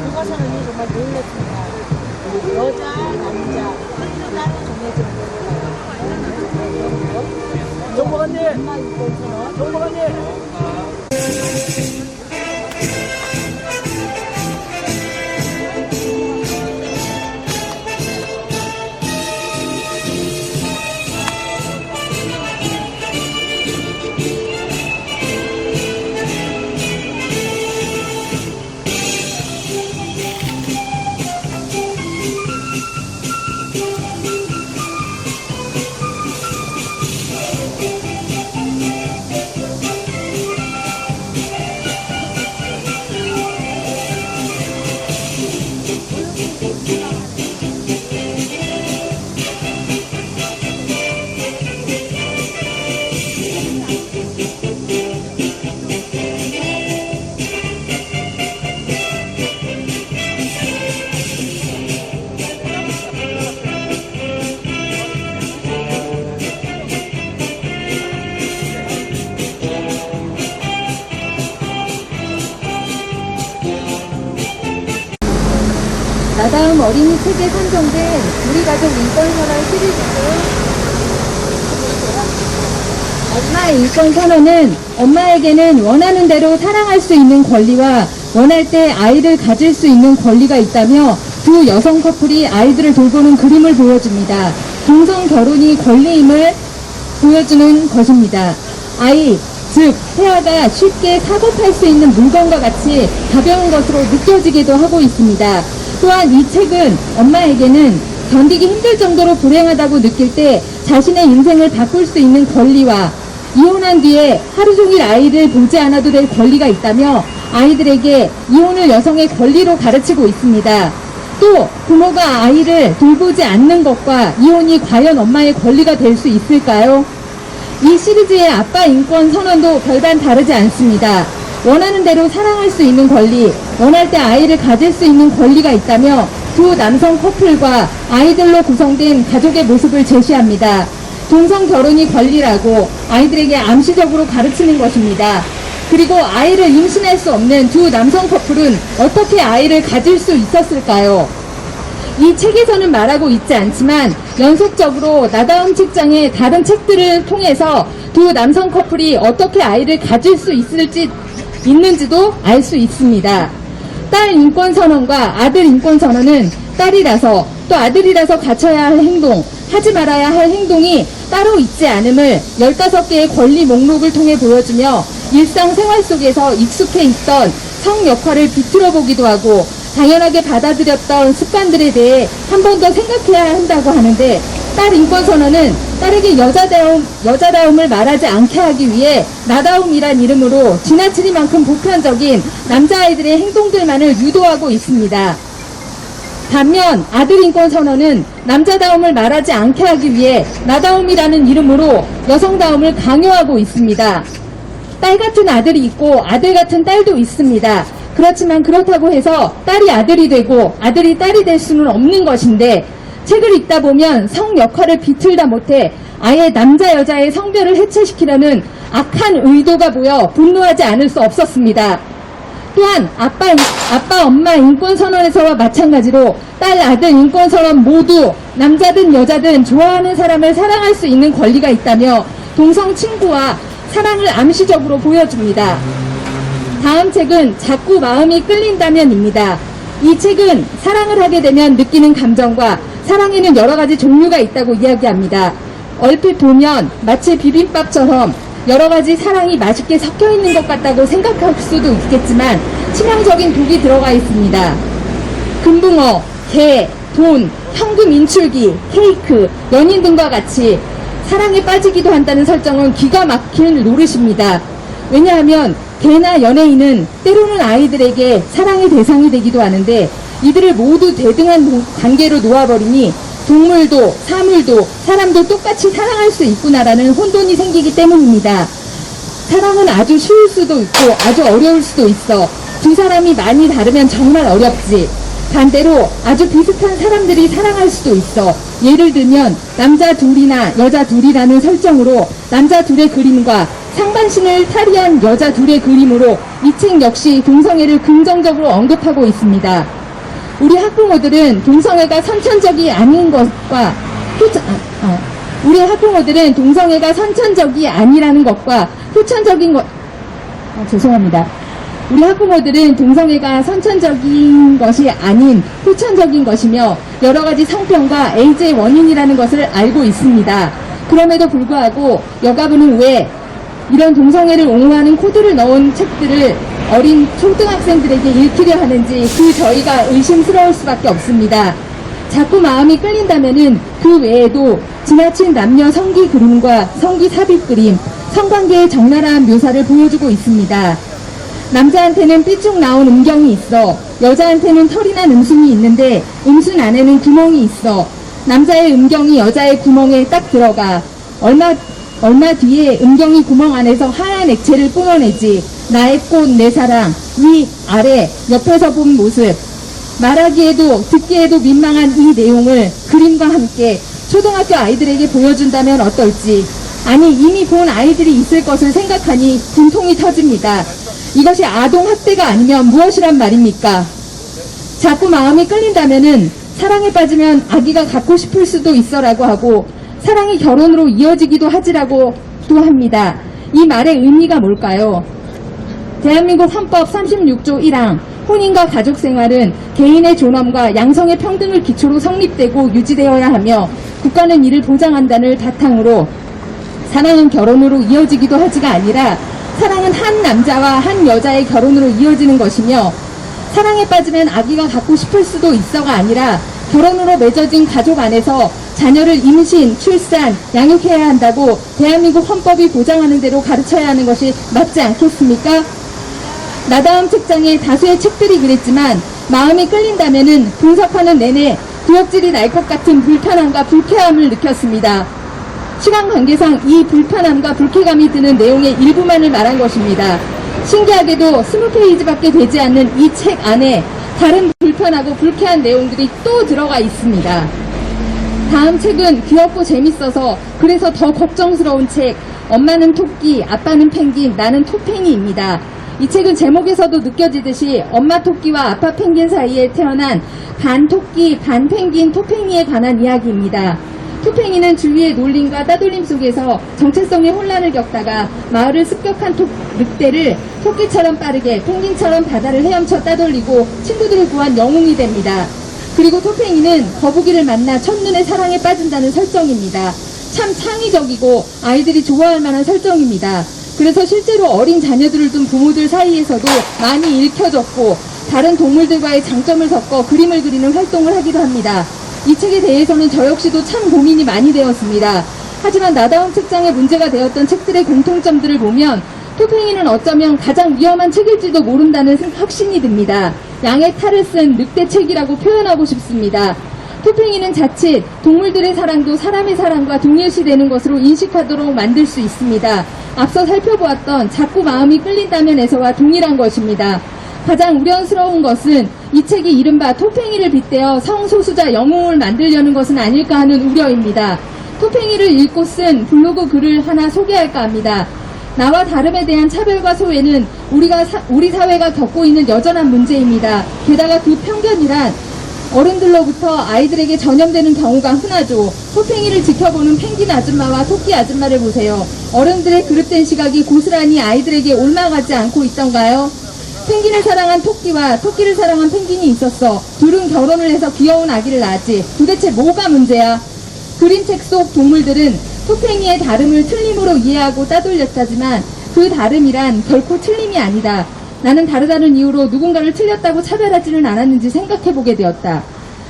교과서는 정말 놀랐습니다. 여자, 남자 따로 정해져 있는 거예요. 정보관님! 엄마 인권처럼 정보관님! 나다움 어린이 책에 선정된 우리 가족 인권선언 시리즈죠. 엄마의 인권선언은 엄마에게는 원하는 대로 사랑할 수 있는 권리와 원할 때 아이를 가질 수 있는 권리가 있다며 두 여성 커플이 아이들을 돌보는 그림을 보여줍니다. 동성 결혼이 권리임을 보여주는 것입니다. 아이, 즉 태아가 쉽게 사고팔 수 있는 물건과 같이 가벼운 것으로 느껴지기도 하고 있습니다. 또한 이 책은 엄마에게는 견디기 힘들 정도로 불행하다고 느낄 때 자신의 인생을 바꿀 수 있는 권리와 이혼한 뒤에 하루 종일 아이를 보지 않아도 될 권리가 있다며 아이들에게 이혼을 여성의 권리로 가르치고 있습니다. 또 부모가 아이를 돌보지 않는 것과 이혼이 과연 엄마의 권리가 될 수 있을까요? 이 시리즈의 아빠 인권 선언도 별반 다르지 않습니다. 원하는 대로 사랑할 수 있는 권리, 원할 때 아이를 가질 수 있는 권리가 있다며 두 남성 커플과 아이들로 구성된 가족의 모습을 제시합니다. 동성 결혼이 권리라고 아이들에게 암시적으로 가르치는 것입니다. 그리고 아이를 임신할 수 없는 두 남성 커플은 어떻게 아이를 가질 수 있었을까요? 이 책에서는 말하고 있지 않지만 연속적으로 나다움 책장의 다른 책들을 통해서 두 남성 커플이 어떻게 아이를 가질 수 있는지도 알 수 있습니다. 딸 인권선언과 아들 인권선언은 딸이라서 또 아들이라서 갖춰야 할 행동, 하지 말아야 할 행동이 따로 있지 않음을 15개의 권리 목록을 통해 보여주며 일상생활 속에서 익숙해 있던 성 역할을 비틀어 보기도 하고 당연하게 받아들였던 습관들에 대해 한 번 더 생각해야 한다고 하는데, 딸 인권선언은 딸에게 여자다움을 말하지 않게 하기 위해 나다움이란 이름으로 지나치리만큼 보편적인 남자아이들의 행동들만을 유도하고 있습니다. 반면 아들 인권선언은 남자다움을 말하지 않게 하기 위해 나다움이라는 이름으로 여성다움을 강요하고 있습니다. 딸 같은 아들이 있고 아들 같은 딸도 있습니다. 그렇지만 그렇다고 해서 딸이 아들이 되고 아들이 딸이 될 수는 없는 것인데, 책을 읽다 보면 성 역할을 비틀다 못해 아예 남자 여자의 성별을 해체시키려는 악한 의도가 보여 분노하지 않을 수 없었습니다. 또한 아빠 엄마 인권선언에서와 마찬가지로 딸 아들 인권선언 모두 남자든 여자든 좋아하는 사람을 사랑할 수 있는 권리가 있다며 동성 친구와 사랑을 암시적으로 보여줍니다. 다음 책은 자꾸 마음이 끌린다면입니다. 이 책은 사랑을 하게 되면 느끼는 감정과 사랑에는 여러 가지 종류가 있다고 이야기합니다. 얼핏 보면 마치 비빔밥처럼 여러 가지 사랑이 맛있게 섞여 있는 것 같다고 생각할 수도 있겠지만 치명적인 독이 들어가 있습니다. 금붕어, 개, 돈, 현금 인출기, 케이크, 연인 등과 같이 사랑에 빠지기도 한다는 설정은 기가 막힐 노릇입니다. 왜냐하면 개나 연예인은 때로는 아이들에게 사랑의 대상이 되기도 하는데 이들을 모두 대등한 관계로 놓아버리니 동물도 사물도 사람도 똑같이 사랑할 수 있구나라는 혼돈이 생기기 때문입니다. 사랑은 아주 쉬울 수도 있고 아주 어려울 수도 있어. 두 사람이 많이 다르면 정말 어렵지. 반대로 아주 비슷한 사람들이 사랑할 수도 있어. 예를 들면 남자 둘이나 여자 둘이라는 설정으로 남자 둘의 그림과 상반신을 탈의한 여자 둘의 그림으로 이 책 역시 동성애를 긍정적으로 언급하고 있습니다. 우리 학부모들은 동성애가 선천적이 아닌 것과 우리 학부모들은 동성애가 선천적이 아니라는 것과 후천적인 것 죄송합니다. 우리 학부모들은 동성애가 선천적인 것이 아닌 후천적인 것이며 여러 가지 성병과 에이즈의 원인이라는 것을 알고 있습니다. 그럼에도 불구하고 여가부는 왜 이런 동성애를 옹호하는 코드를 넣은 책들을 어린 초등학생들에게 읽히려 하는지 저희가 의심스러울 수밖에 없습니다. 자꾸 마음이 끌린다면은 그 외에도 지나친 남녀 성기 그림과 성기 삽입 그림, 성관계의 적나라한 묘사를 보여주고 있습니다. 남자한테는 삐쭉 나온 음경이 있어 여자한테는 털이 난 음순이 있는데 음순 안에는 구멍이 있어 남자의 음경이 여자의 구멍에 딱 들어가 얼마 뒤에 음경이 구멍 안에서 하얀 액체를 뿜어내지 나의 꽃 내 사랑 위 아래 옆에서 본 모습 말하기에도 듣기에도 민망한 이 내용을 그림과 함께 초등학교 아이들에게 보여준다면 어떨지 아니 이미 본 아이들이 있을 것을 생각하니 분통이 터집니다. 이것이 아동학대가 아니면 무엇이란 말입니까? 자꾸 마음이 끌린다면은 사랑에 빠지면 아기가 갖고 싶을 수도 있어라고 하고 사랑이 결혼으로 이어지기도 하지라고 또 합니다. 이 말의 의미가 뭘까요? 대한민국 헌법 36조 1항 혼인과 가족생활은 개인의 존엄과 양성의 평등을 기초로 성립되고 유지되어야 하며 국가는 이를 보장한다는 바탕으로 사랑은 결혼으로 이어지기도 하지가 아니라 사랑은 한 남자와 한 여자의 결혼으로 이어지는 것이며 사랑에 빠지면 아기가 갖고 싶을 수도 있어가 아니라 결혼으로 맺어진 가족 안에서 자녀를 임신, 출산, 양육해야 한다고 대한민국 헌법이 보장하는 대로 가르쳐야 하는 것이 맞지 않겠습니까? 나다움 책장에 다수의 책들이 그랬지만 마음이 끌린다면은 분석하는 내내 구역질이 날 것 같은 불편함과 불쾌함을 느꼈습니다. 시간 관계상 이 불편함과 불쾌감이 드는 내용의 일부만을 말한 것입니다. 신기하게도 20페이지밖에 되지 않는 이 책 안에 다른 불편하고 불쾌한 내용들이 또 들어가 있습니다. 다음 책은 귀엽고 재밌어서 그래서 더 걱정스러운 책 엄마는 토끼, 아빠는 펭귄, 나는 토팽이입니다. 이 책은 제목에서도 느껴지듯이 엄마 토끼와 아빠 펭귄 사이에 태어난 반 토끼, 반 펭귄, 토팽이에 관한 이야기입니다. 토팽이는 주위의 놀림과 따돌림 속에서 정체성의 혼란을 겪다가 마을을 습격한 늑대를 토끼처럼 빠르게 펭귄처럼 바다를 헤엄쳐 따돌리고 친구들을 구한 영웅이 됩니다. 그리고 토팽이는 거북이를 만나 첫눈에 사랑에 빠진다는 설정입니다. 참 창의적이고 아이들이 좋아할 만한 설정입니다. 그래서 실제로 어린 자녀들을 둔 부모들 사이에서도 많이 읽혀졌고 다른 동물들과의 장점을 섞어 그림을 그리는 활동을 하기도 합니다. 이 책에 대해서는 저 역시도 참 고민이 많이 되었습니다. 하지만 나다운 책장에 문제가 되었던 책들의 공통점들을 보면 토팽이는 어쩌면 가장 위험한 책일지도 모른다는 확신이 듭니다. 양의 탈을 쓴 늑대책이라고 표현하고 싶습니다. 토팽이는 자칫 동물들의 사랑도 사람의 사랑과 동일시되는 것으로 인식하도록 만들 수 있습니다. 앞서 살펴보았던 자꾸 마음이 끌린다면에서와 동일한 것입니다. 가장 우려스러운 것은 이 책이 이른바 토팽이를 빗대어 성소수자 영웅을 만들려는 것은 아닐까 하는 우려입니다. 토팽이를 읽고 쓴 블로그 글을 하나 소개할까 합니다. 나와 다름에 대한 차별과 소외는 우리 사회가 겪고 있는 여전한 문제입니다. 게다가 그 편견이란 어른들로부터 아이들에게 전염되는 경우가 흔하죠. 토팽이를 지켜보는 펭귄 아줌마와 토끼 아줌마를 보세요. 어른들의 그릇된 시각이 고스란히 아이들에게 옮아가지 않고 있던가요? 펭귄을 사랑한 토끼와 토끼를 사랑한 펭귄이 있었어. 둘은 결혼을 해서 귀여운 아기를 낳았지. 도대체 뭐가 문제야? 그림책 속 동물들은 토팽이의 다름을 틀림으로 이해하고 따돌렸다지만 그 다름이란 결코 틀림이 아니다. 나는 다르다는 이유로 누군가를 틀렸다고 차별하지는 않았는지 생각해보게 되었다.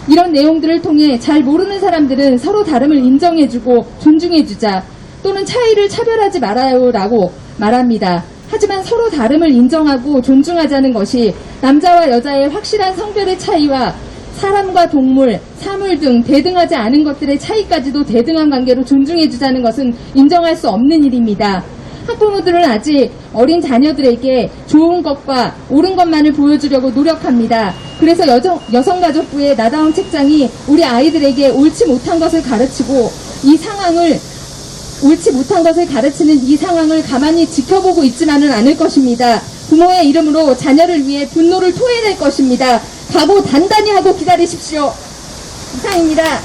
이런 내용들을 통해 잘 모르는 사람들은 서로 다름을 인정해주고 존중해주자 또는 차이를 차별하지 말아요 라고 말합니다. 하지만 서로 다름을 인정하고 존중하자는 것이 남자와 여자의 확실한 성별의 차이와 사람과 동물, 사물 등 대등하지 않은 것들의 차이까지도 대등한 관계로 존중해주자는 것은 인정할 수 없는 일입니다. 학부모들은 아직 어린 자녀들에게 좋은 것과 옳은 것만을 보여주려고 노력합니다. 그래서 여성가족부의 나다운 책장이 우리 아이들에게 옳지 못한 것을 가르치고 이 상황을 옳지 못한 것을 가르치는 이 상황을 가만히 지켜보고 있지만은 않을 것입니다. 부모의 이름으로 자녀를 위해 분노를 토해낼 것입니다. 각오 단단히 하고 기다리십시오. 이상입니다.